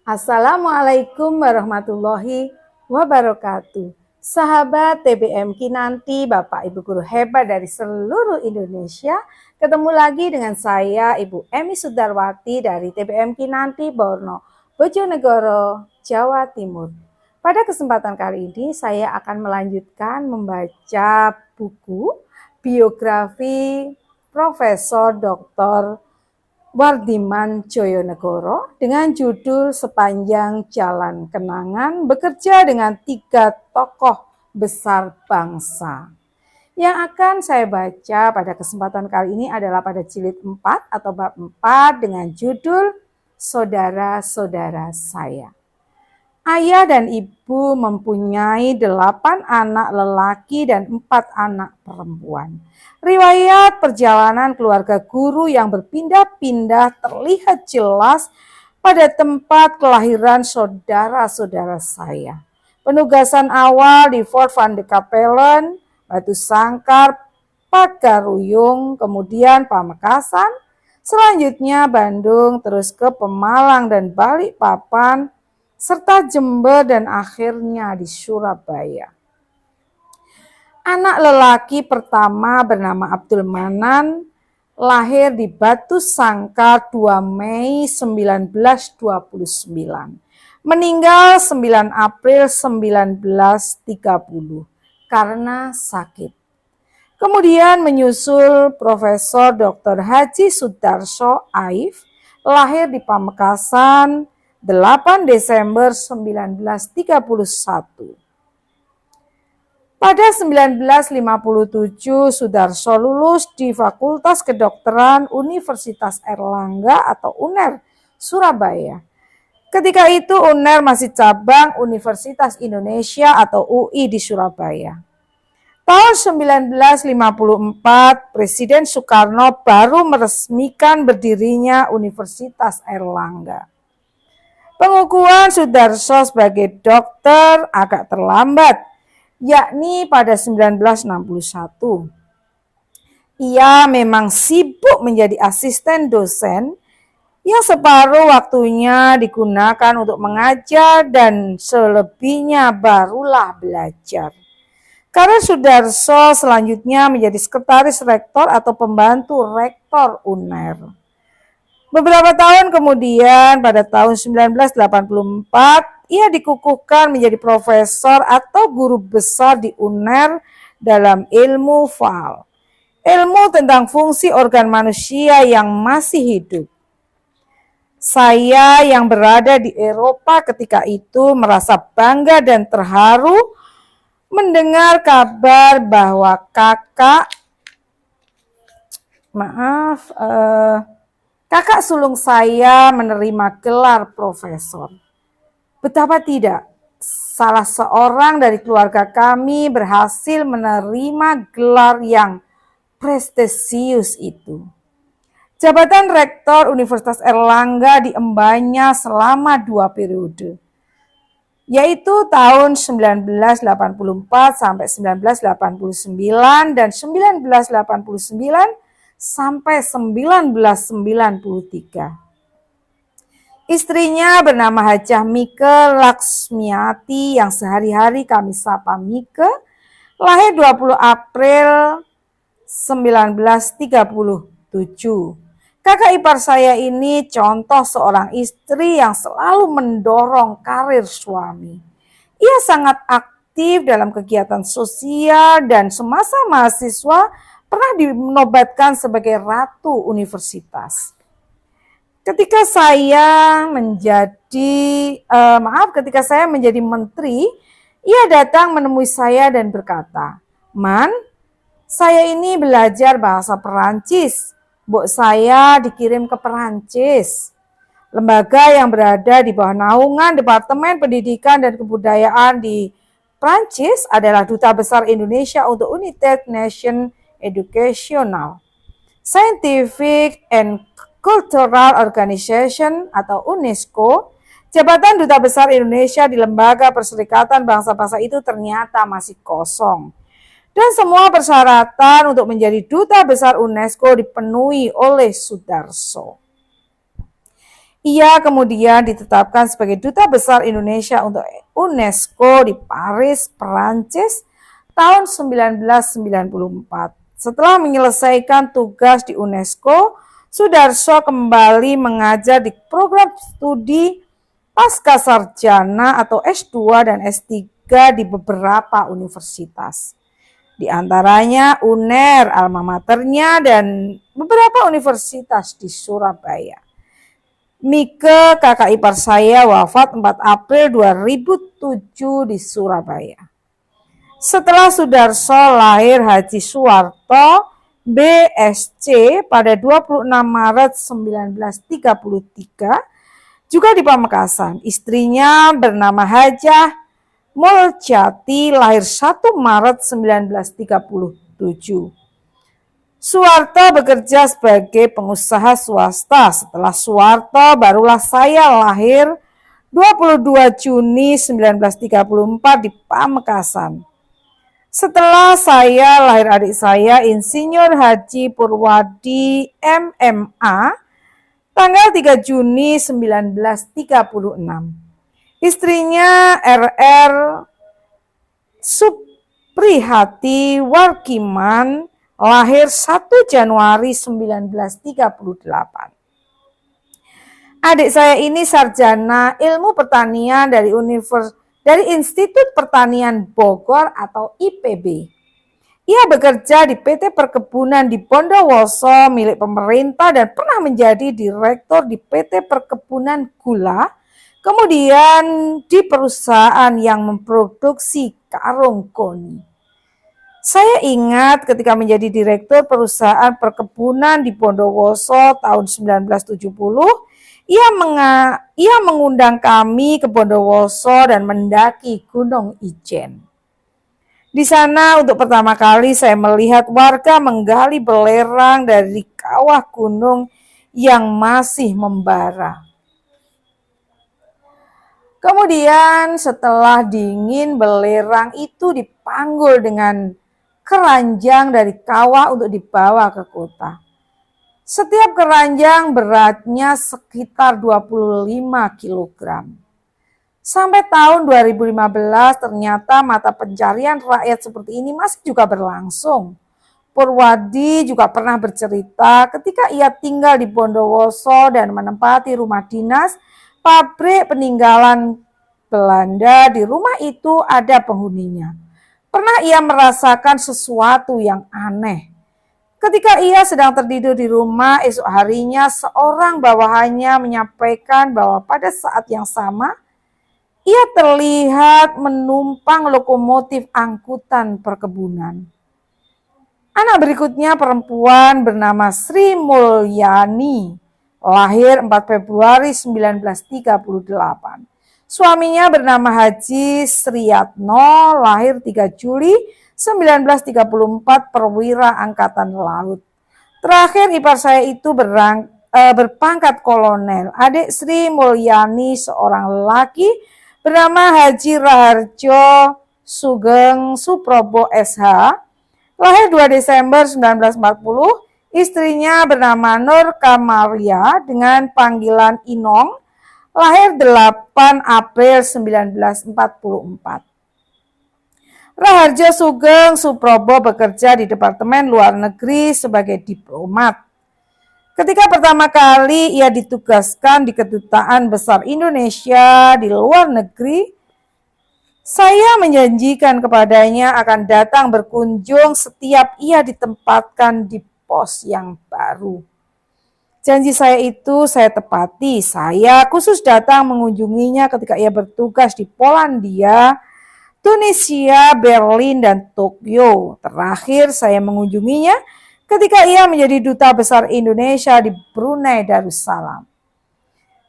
Assalamualaikum warahmatullahi wabarakatuh. Sahabat TBM Kinanti, Bapak Ibu guru hebat dari seluruh Indonesia, ketemu lagi dengan saya Ibu Emi Sudarwati dari TBM Kinanti Borno, Bojonegoro, Jawa Timur. Pada kesempatan kali ini saya akan melanjutkan membaca buku biografi Profesor Dr. Wardiman Joyonegoro dengan judul Sepanjang Jalan Kenangan bekerja dengan 3 tokoh besar bangsa. Yang akan saya baca pada kesempatan kali ini adalah pada jilid 4 atau bab 4 dengan judul Saudara-saudara saya. Ayah dan ibu mempunyai 8 anak lelaki dan 4 anak perempuan. Riwayat perjalanan keluarga guru yang berpindah-pindah terlihat jelas pada tempat kelahiran saudara-saudara saya. Penugasan awal di Fort Van de Kapellen, Batu Sangkar, Pagaruyung, kemudian Pamekasan, selanjutnya Bandung, terus ke Pemalang dan Balikpapan, serta Jember dan akhirnya di Surabaya. Anak lelaki pertama bernama Abdul Manan lahir di Batu Sangkar 2 Mei 1929. Meninggal 9 April 1930 karena sakit. Kemudian menyusul Profesor Dr. Haji Sudarso Aif lahir di Pamekasan 8 Desember 1931. Pada 1957 Sudarso lulus di Fakultas Kedokteran Universitas Airlangga atau UNER Surabaya. Ketika itu UNER masih cabang Universitas Indonesia atau UI di Surabaya. Tahun 1954 Presiden Soekarno baru meresmikan berdirinya Universitas Airlangga. Pengukuhan Sudarso sebagai dokter agak terlambat, yakni pada 1961. Ia memang sibuk menjadi asisten dosen yang separuh waktunya digunakan untuk mengajar dan selebihnya barulah belajar. Karena Sudarso selanjutnya menjadi sekretaris rektor atau pembantu rektor UNER. Beberapa tahun kemudian pada tahun 1984 ia dikukuhkan menjadi profesor atau guru besar di UNER dalam ilmu FAL. Ilmu tentang fungsi organ manusia yang masih hidup. Saya yang berada di Eropa ketika itu merasa bangga dan terharu mendengar kabar bahwa kakak sulung saya menerima gelar profesor. Betapa tidak, salah seorang dari keluarga kami berhasil menerima gelar yang prestisius itu. Jabatan rektor Universitas Airlangga diembannya selama 2 periode, yaitu tahun 1984 sampai 1989 dan 1989 sampai 1993. Istrinya bernama Hajah Mike Laksmiati yang sehari-hari kami sapa Mike, lahir 20 April 1937. Kakak ipar saya ini contoh seorang istri yang selalu mendorong karir suami. Ia sangat aktif dalam kegiatan sosial dan semasa mahasiswa pernah dinobatkan sebagai ratu universitas. Ketika saya menjadi menteri, ia datang menemui saya dan berkata, "Man, saya ini belajar bahasa Perancis. Mbok saya dikirim ke Perancis. Lembaga yang berada di bawah naungan Departemen Pendidikan dan Kebudayaan di Perancis adalah Duta Besar Indonesia untuk United Nations Educational, Scientific and Cultural Organization atau UNESCO. Jabatan Duta Besar Indonesia di Lembaga Perserikatan Bangsa-Bangsa itu ternyata masih kosong. Dan semua persyaratan untuk menjadi Duta Besar UNESCO dipenuhi oleh Sudarso. Ia kemudian ditetapkan sebagai Duta Besar Indonesia untuk UNESCO di Paris, Perancis tahun 1994. Setelah menyelesaikan tugas di UNESCO, Sudarso kembali mengajar di program studi pasca sarjana atau S2 dan S3 di beberapa universitas. Di antaranya UNER, alma maternya, dan beberapa universitas di Surabaya. Mike, kakak ipar saya, wafat 4 April 2007 di Surabaya. Setelah Sudarso lahir Haji Suwarto BSC pada 26 Maret 1933, juga di Pamekasan. Istrinya bernama Hajah Muljati, lahir 1 Maret 1937. Suwarto bekerja sebagai pengusaha swasta. Setelah Suwarto, barulah saya lahir 22 Juni 1934 di Pamekasan. Setelah saya, lahir adik saya, Insinyur Haji Purwadi MMA, tanggal 3 Juni 1936. Istrinya RR Suprihati Warkiman, lahir 1 Januari 1938. Adik saya ini sarjana ilmu pertanian dari Institut Pertanian Bogor atau IPB. Ia bekerja di PT Perkebunan di Bondowoso milik pemerintah dan pernah menjadi direktur di PT Perkebunan Gula, kemudian di perusahaan yang memproduksi karung koni. Saya ingat ketika menjadi direktur perusahaan perkebunan di Bondowoso tahun 1970, ia mengundang kami ke Bondowoso dan mendaki Gunung Ijen. Di sana untuk pertama kali saya melihat warga menggali belerang dari kawah gunung yang masih membara. Kemudian setelah dingin, belerang itu dipanggul dengan keranjang dari kawah untuk dibawa ke kota. Setiap keranjang beratnya sekitar 25 kg. Sampai tahun 2015 ternyata mata pencarian rakyat seperti ini masih juga berlangsung. Purwadi juga pernah bercerita ketika ia tinggal di Bondowoso dan menempati rumah dinas pabrik peninggalan Belanda. Di rumah itu ada penghuninya. Pernah ia merasakan sesuatu yang aneh. Ketika ia sedang tertidur di rumah, esok harinya seorang bawahannya menyampaikan bahwa pada saat yang sama, ia terlihat menumpang lokomotif angkutan perkebunan. Anak berikutnya perempuan bernama Sri Mulyani, lahir 4 Februari 1938. Suaminya bernama Haji Sriyatno, lahir 3 Juli 1934, perwira Angkatan Laut. Terakhir ipar saya itu berpangkat kolonel. Adik Sri Mulyani seorang lelaki bernama Haji Raharjo Sugeng Suprobo SH, lahir 2 Desember 1940. Istrinya bernama Nur Kamaria dengan panggilan Inong, lahir 8 April 1944. Raharjo Sugeng Suprobo bekerja di Departemen Luar Negeri sebagai diplomat. Ketika pertama kali ia ditugaskan di Kedutaan Besar Indonesia di luar negeri, saya menjanjikan kepadanya akan datang berkunjung setiap ia ditempatkan di pos yang baru. Janji saya itu saya tepati. Saya khusus datang mengunjunginya ketika ia bertugas di Polandia, Tunisia, Berlin, dan Tokyo. Terakhir saya mengunjunginya ketika ia menjadi Duta Besar Indonesia di Brunei Darussalam.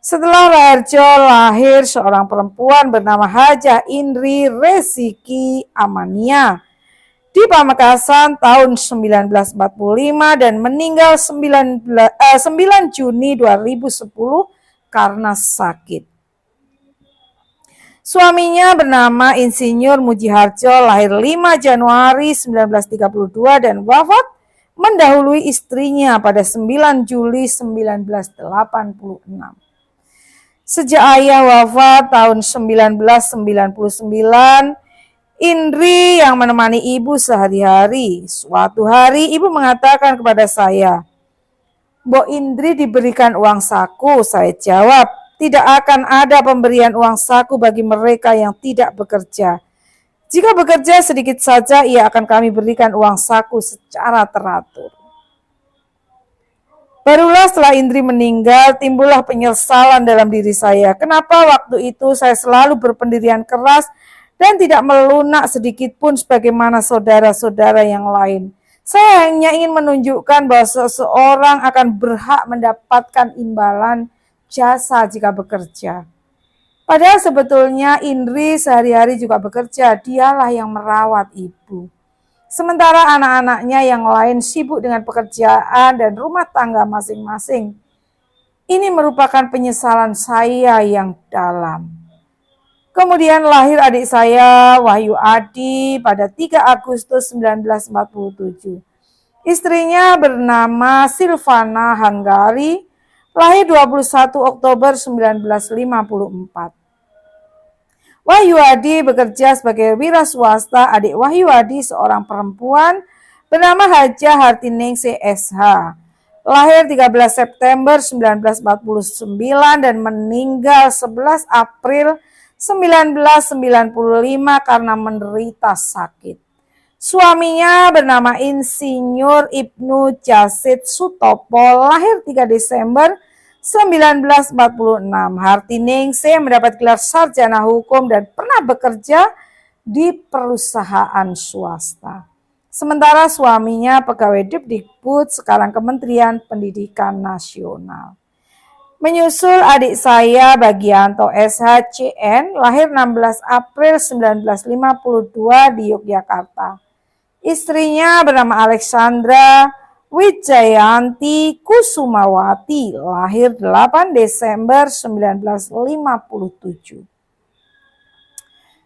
Setelah Raharjo lahir seorang perempuan bernama Hajah Indri Resiki Amania di Pamekasan tahun 1945 dan meninggal 9 Juni 2010 karena sakit. Suaminya bernama Insinyur Mujiharjo, lahir 5 Januari 1932 dan wafat mendahului istrinya pada 9 Juli 1986. Sejak ayah wafat tahun 1999, Indri yang menemani ibu sehari-hari. Suatu hari ibu mengatakan kepada saya, "Mbok Indri diberikan uang saku." Saya jawab, "Tidak akan ada pemberian uang saku bagi mereka yang tidak bekerja. Jika bekerja sedikit saja, ia akan kami berikan uang saku secara teratur." Barulah setelah Indri meninggal, timbullah penyesalan dalam diri saya. Kenapa waktu itu saya selalu berpendirian keras dan tidak melunak sedikit pun sebagaimana saudara-saudara yang lain. Saya hanya ingin menunjukkan bahwa seseorang akan berhak mendapatkan imbalan jasa jika bekerja. Padahal sebetulnya Indri sehari-hari juga bekerja, dialah yang merawat ibu. Sementara anak-anaknya yang lain sibuk dengan pekerjaan dan rumah tangga masing-masing. Ini merupakan penyesalan saya yang dalam. Kemudian lahir adik saya, Wahyu Adi, pada 3 Agustus 1947. Istrinya bernama Silvana Hanggari, lahir 21 Oktober 1954. Wahyu Adi bekerja sebagai wira swasta. Adik Wahyu Adi seorang perempuan bernama Hajah Hartiningsih SH. Lahir 13 September 1949 dan meninggal 11 April 1995 karena menderita sakit. Suaminya bernama Insinyur Ibnu Jasid Sutopo, lahir 3 Desember 1946. Hartiningsih mendapat gelar sarjana hukum dan pernah bekerja di perusahaan swasta. Sementara suaminya pegawai Depdikbud, sekarang Kementerian Pendidikan Nasional. Menyusul adik saya Bagianto SHCN, lahir 16 April 1952 di Yogyakarta. Istrinya bernama Alexandra Wijayanti Kusumawati, lahir 8 Desember 1957.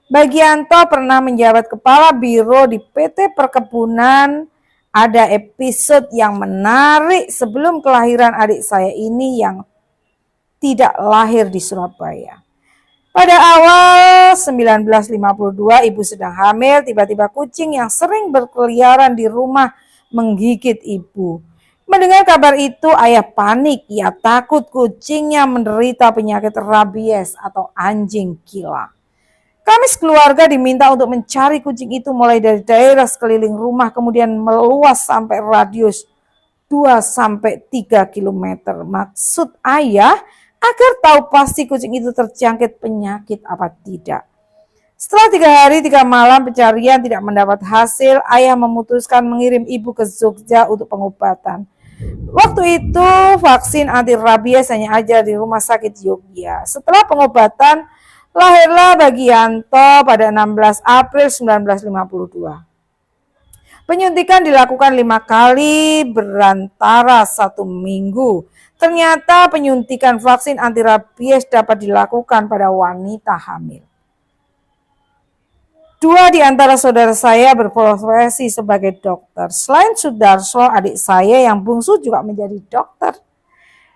Bagianto pernah menjabat kepala biro di PT Perkebunan. Ada episode yang menarik sebelum kelahiran adik saya ini yang tidak lahir di Surabaya. Pada awal 1952, ibu sedang hamil, tiba-tiba kucing yang sering berkeliaran di rumah menggigit ibu. Mendengar kabar itu, ayah panik. Ia takut kucingnya menderita penyakit rabies atau anjing gila. Kami sekeluarga diminta untuk mencari kucing itu mulai dari daerah sekeliling rumah, kemudian meluas sampai radius 2-3 km. Maksud ayah agar tahu pasti kucing itu terjangkit penyakit apa tidak. Setelah 3 hari 3 malam pencarian tidak mendapat hasil, ayah memutuskan mengirim ibu ke Jogja untuk pengobatan. Waktu itu vaksin anti rabies hanya ada di rumah sakit Jogja. Setelah pengobatan, lahirlah Bagianto pada 16 April 1952. Penyuntikan dilakukan 5 kali berantara 1 minggu. Ternyata penyuntikan vaksin anti rabies dapat dilakukan pada wanita hamil. 2 di antara saudara saya berprofesi sebagai dokter. Selain Sudarso, adik saya yang bungsu juga menjadi dokter.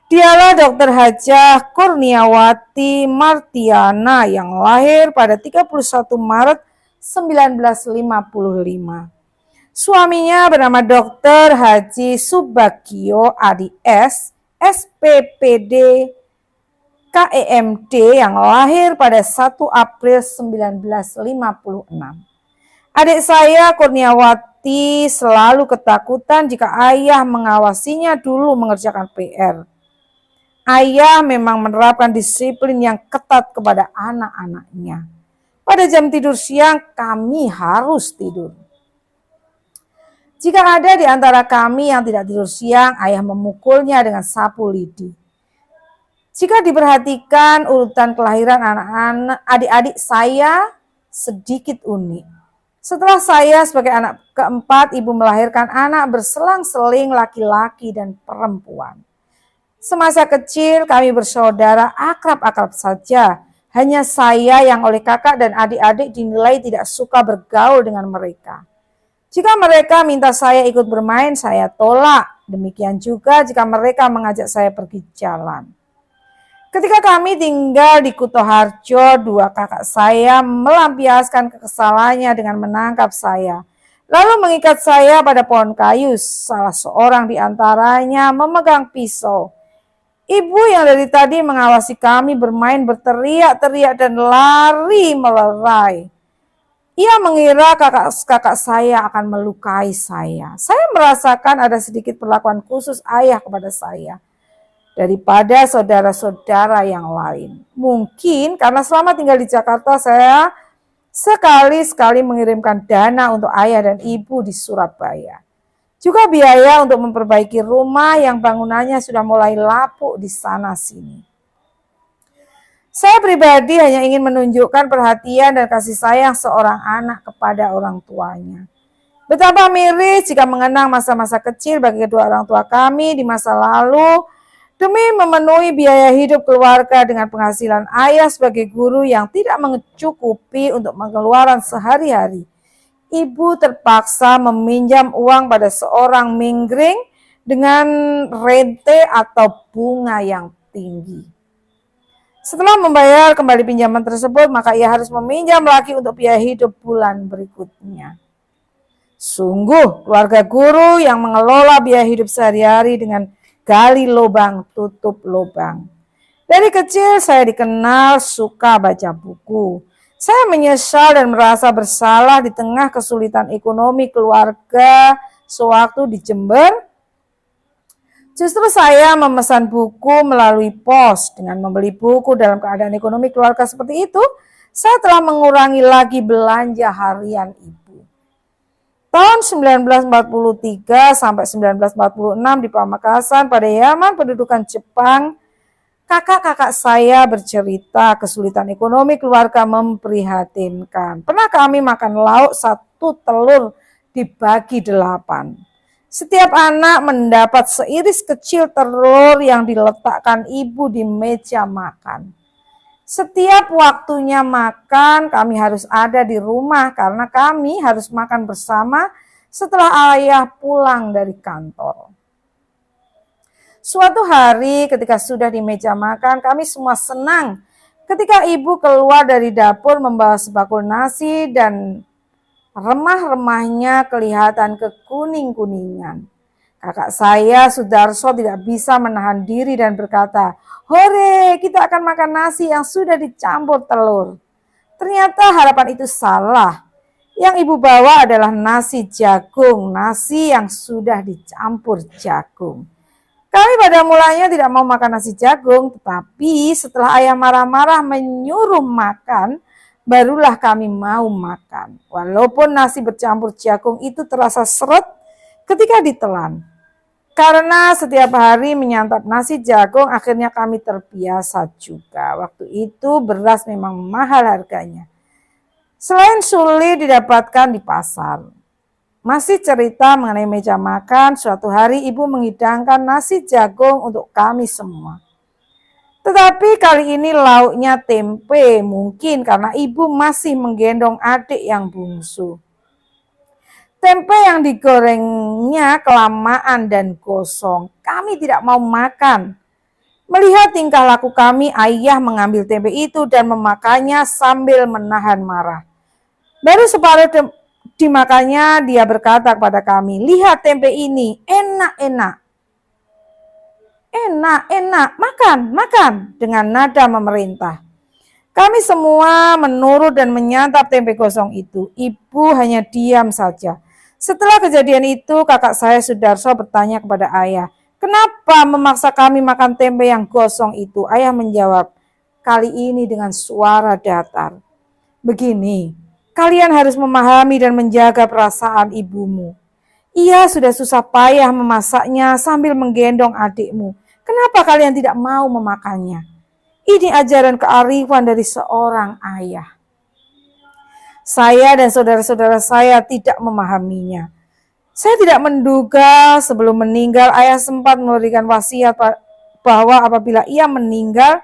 Dialah Dr. Hajah Kurniawati Martiana yang lahir pada 31 Maret 1955. Suaminya bernama Dr. Haji Subagio ADS, SPPD KEMD yang lahir pada 1 April 1956. Adik saya Kurniawati selalu ketakutan jika ayah mengawasinya dulu mengerjakan PR. Ayah memang menerapkan disiplin yang ketat kepada anak-anaknya. Pada jam tidur siang kami harus tidur. Jika ada di antara kami yang tidak tidur siang, ayah memukulnya dengan sapu lidi. Jika diperhatikan urutan kelahiran anak-anak adik-adik saya sedikit unik. Setelah saya sebagai anak keempat, ibu melahirkan anak berselang-seling laki-laki dan perempuan. Semasa kecil kami bersaudara akrab-akrab saja. Hanya saya yang oleh kakak dan adik-adik dinilai tidak suka bergaul dengan mereka. Jika mereka minta saya ikut bermain, saya tolak. Demikian juga jika mereka mengajak saya pergi jalan. Ketika kami tinggal di Kutoharjo, dua kakak saya melampiaskan kekesalannya dengan menangkap saya, lalu mengikat saya pada pohon kayu. Salah seorang di antaranya memegang pisau. Ibu yang dari tadi mengawasi kami bermain berteriak-teriak dan lari melerai. Ia mengira kakak-kakak saya akan melukai saya. Saya merasakan ada sedikit perlakuan khusus ayah kepada saya daripada saudara-saudara yang lain. Mungkin karena selama tinggal di Jakarta saya sekali-sekali mengirimkan dana untuk ayah dan ibu di Surabaya. Juga biaya untuk memperbaiki rumah yang bangunannya sudah mulai lapuk di sana sini. Saya pribadi hanya ingin menunjukkan perhatian dan kasih sayang seorang anak kepada orang tuanya. Betapa miris jika mengenang masa-masa kecil bagi kedua orang tua kami di masa lalu demi memenuhi biaya hidup keluarga dengan penghasilan ayah sebagai guru yang tidak mencukupi untuk pengeluaran sehari-hari. Ibu terpaksa meminjam uang pada seorang minggring dengan rente atau bunga yang tinggi. Setelah membayar kembali pinjaman tersebut, maka ia harus meminjam lagi untuk biaya hidup bulan berikutnya. Sungguh keluarga guru yang mengelola biaya hidup sehari-hari dengan gali lubang, tutup lubang. Dari kecil saya dikenal suka baca buku. Saya menyesal dan merasa bersalah di tengah kesulitan ekonomi keluarga sewaktu di Jember. Justru saya memesan buku melalui pos. Dengan membeli buku dalam keadaan ekonomi keluarga seperti itu, saya telah mengurangi lagi belanja harian ibu. Tahun 1943 sampai 1946 di Pamekasan pada zaman pendudukan Jepang, kakak-kakak saya bercerita kesulitan ekonomi keluarga memprihatinkan. Pernah kami makan lauk 1 telur dibagi 8. Setiap anak mendapat seiris kecil telur yang diletakkan ibu di meja makan. Setiap waktunya makan, kami harus ada di rumah karena kami harus makan bersama setelah ayah pulang dari kantor. Suatu hari ketika sudah di meja makan, kami semua senang ketika ibu keluar dari dapur membawa sebakul nasi dan remah-remahnya kelihatan kekuning-kuningan. Kakak saya, Sudarso, tidak bisa menahan diri dan berkata, "Hore, kita akan makan nasi yang sudah dicampur telur." Ternyata harapan itu salah. Yang ibu bawa adalah nasi jagung, nasi yang sudah dicampur jagung. Kami pada mulanya tidak mau makan nasi jagung, tetapi setelah ayah marah-marah menyuruh makan, barulah kami mau makan. Walaupun nasi bercampur jagung itu terasa seret ketika ditelan. Karena setiap hari menyantap nasi jagung, akhirnya kami terbiasa juga. Waktu itu beras memang mahal harganya. Selain sulit didapatkan di pasar. Masih cerita mengenai meja makan, suatu hari ibu menghidangkan nasi jagung untuk kami semua. Tetapi kali ini lauknya tempe, mungkin karena ibu masih menggendong adik yang bungsu. Tempe yang digorengnya kelamaan dan gosong. Kami tidak mau makan. Melihat tingkah laku kami, ayah mengambil tempe itu dan memakannya sambil menahan marah. Baru separuh dimakannya, dia berkata kepada kami, "Lihat tempe ini, enak-enak. Enak, makan," dengan nada memerintah. Kami semua menurut dan menyantap tempe gosong itu. Ibu hanya diam saja. Setelah kejadian itu, kakak saya Sudarso bertanya kepada ayah, "Kenapa memaksa kami makan tempe yang gosong itu?" Ayah menjawab, kali ini dengan suara datar, "Begini, kalian harus memahami dan menjaga perasaan ibumu. Ia sudah susah payah memasaknya sambil menggendong adikmu. Kenapa kalian tidak mau memakannya? Ini ajaran kearifan dari seorang ayah." Saya dan saudara-saudara saya tidak memahaminya. Saya tidak menduga sebelum meninggal ayah sempat memberikan wasiat bahwa apabila ia meninggal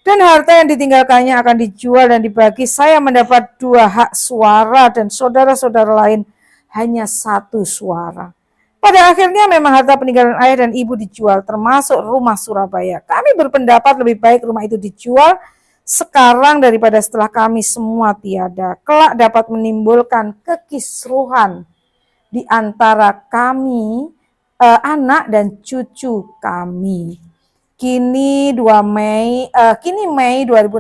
dan harta yang ditinggalkannya akan dijual dan dibagi, saya mendapat 2 hak suara dan saudara-saudara lain hanya 1 suara. Pada akhirnya memang harta peninggalan ayah dan ibu dijual, termasuk rumah Surabaya. Kami berpendapat lebih baik rumah itu dijual sekarang daripada setelah kami semua tiada. Kelak dapat menimbulkan kekisruhan di antara kami, anak dan cucu kami. Kini Mei 2016,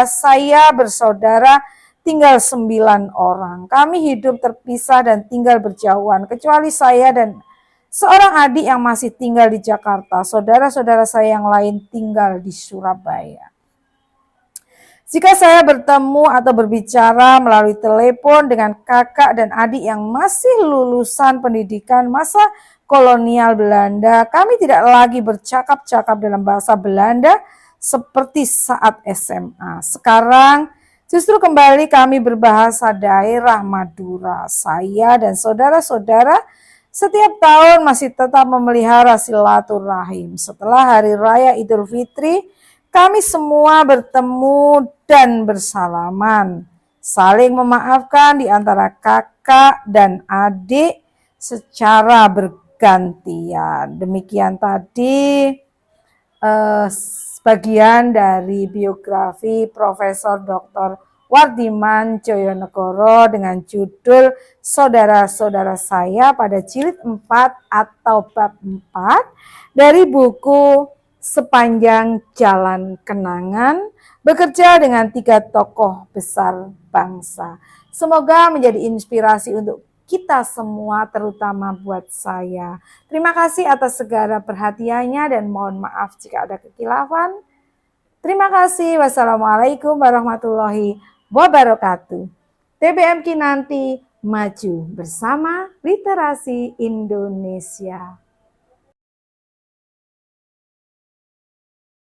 saya bersaudara tinggal 9 orang. Kami hidup terpisah dan tinggal berjauhan, kecuali saya dan seorang adik yang masih tinggal di Jakarta. Saudara-saudara saya yang lain tinggal di Surabaya. Jika saya bertemu atau berbicara melalui telepon dengan kakak dan adik yang masih lulusan pendidikan masa kolonial Belanda, kami tidak lagi bercakap-cakap dalam bahasa Belanda seperti saat SMA. Sekarang justru kembali kami berbahasa daerah Madura. Saya dan saudara-saudara setiap tahun masih tetap memelihara silaturahim. Setelah Hari Raya Idul Fitri, kami semua bertemu dan bersalaman, saling memaafkan di antara kakak dan adik secara bergantian. Demikian tadi sebagian dari biografi Profesor Dr. Wardiman Joyonegoro dengan judul Saudara-saudara saya pada jilid 4 atau bab 4 dari buku Sepanjang Jalan Kenangan, bekerja dengan 3 tokoh besar bangsa. Semoga menjadi inspirasi untuk kita semua, terutama buat saya. Terima kasih atas segala perhatiannya dan mohon maaf jika ada kekilafan. Terima kasih. Wassalamualaikum warahmatullahi wabarakatuh. TBM Kinanti maju bersama literasi Indonesia.